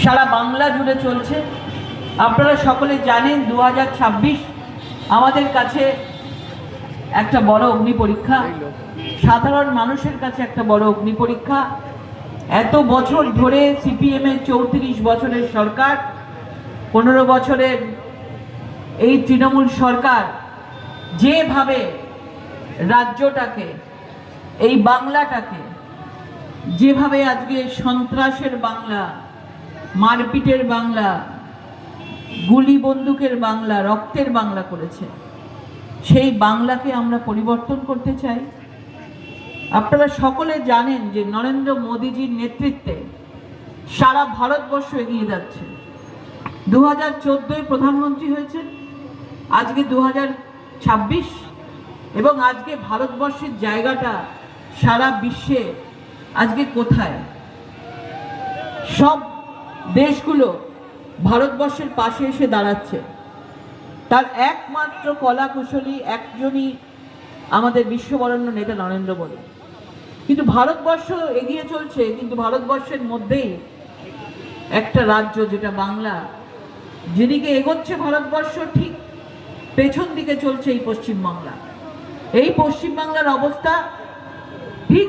সারা বাংলা জুড়ে চলছে। আপনারা সকলে জানেন 2026 আমাদের কাছে একটা বড় অগ্নি পরীক্ষা, সাধারণ মানুষের কাছে একটা বড় অগ্নি পরীক্ষা। এত বছর ধরে সিপিএম এর 34 বছরের সরকার, 15 বছরের এই তৃণমূল সরকার যেভাবে রাজ্যটাকে, এই বাংলাটাকে যেভাবে আজকে সন্ত্রাসের বাংলা, মারপিটের বাংলা, গুলি বন্দুকের বাংলা, রক্তের বাংলা করেছে, সেই বাংলাকে আমরা পরিবর্তন করতে চাই। আপনারা সকলে জানেন যে নরেন্দ্র মোদীজির নেতৃত্বে সারা ভারতবর্ষ এগিয়ে যাচ্ছে। 2014 প্রধানমন্ত্রী হয়েছেন, আজকে 2026, এবং আজকে ভারতবর্ষের জায়গাটা সারা বিশ্বে আজকে কোথায়? সব দেশগুলো ভারতবর্ষের পাশে এসে দাঁড়াচ্ছে। তার একমাত্র কলা কুশলী একজনই আমাদের বিশ্ববরেণ্য নেতা নরেন্দ্র মোদী। কিন্তু ভারতবর্ষ এগিয়ে চলছে, কিন্তু ভারতবর্ষের মধ্যেই একটা রাজ্য যেটা বাংলা, যেদিকে এগোচ্ছে ভারতবর্ষ ঠিক পেছন দিকে চলছে এই পশ্চিমবাংলা। এই পশ্চিমবাংলার অবস্থা ঠিক